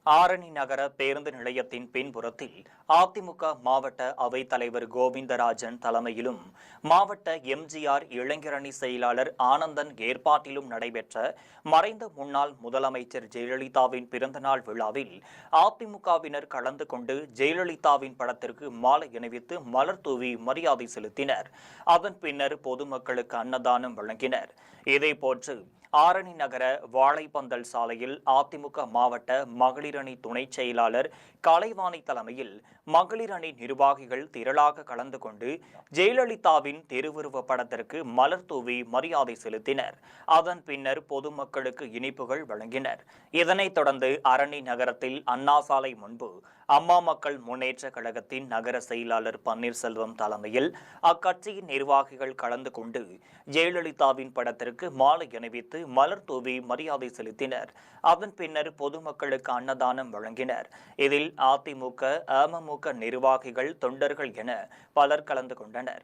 ஆரணி நகர பேருந்து நிலையத்தின் பின்புறத்தில் அதிமுக மாவட்ட அவைத்தலைவர் கோவிந்தராஜன் தலைமையிலும் மாவட்ட எம்ஜிஆர் இளைஞரணி செயலாளர் ஆனந்தன் ஏற்பாட்டிலும் நடைபெற்ற மறைந்த முன்னாள் முதலமைச்சர் ஜெயலலிதாவின் பிறந்தநாள் விழாவில் அதிமுகவினர் கலந்து கொண்டு ஜெயலலிதாவின் படத்திற்கு மாலை அணிவித்து மலர் தூவி மரியாதை செலுத்தினர். அதன் பின்னர் பொதுமக்களுக்கு அன்னதானம் வழங்கினர். இதேபோன்று ஆரணி நகர வாழைப்பந்தல் சாலையில் அதிமுக மாவட்ட மகளிர் அணி துணை செயலாளர் கலைவாணி தலைமையில் மகளிர் அணி நிர்வாகிகள் திரளாக கலந்து கொண்டு ஜெயலலிதாவின் திருவுருவ படத்திற்கு மலர் தூவி மரியாதை செலுத்தினர். அதன் பின்னர் பொதுமக்களுக்கு இனிப்புகள் வழங்கினர். இதனைத் தொடர்ந்து ஆரணி நகரத்தில் அண்ணா சாலை முன்பு அம்மா மக்கள் முன்னேற்ற கழகத்தின் நகர செயலாளர் பன்னீர்செல்வம் தலைமையில் அக்கட்சியின் நிர்வாகிகள் கலந்து கொண்டு ஜெயலலிதாவின் படத்திற்கு மாலை அணிவித்து மலர் தூவி மரியாதை செலுத்தினர். அதன் பின்னர் பொதுமக்களுக்கு அன்னதானம் வழங்கினர். இதில் அதிமுக, அமமுக நிர்வாகிகள், தொண்டர்கள் என பலர் கலந்து கொண்டனர்.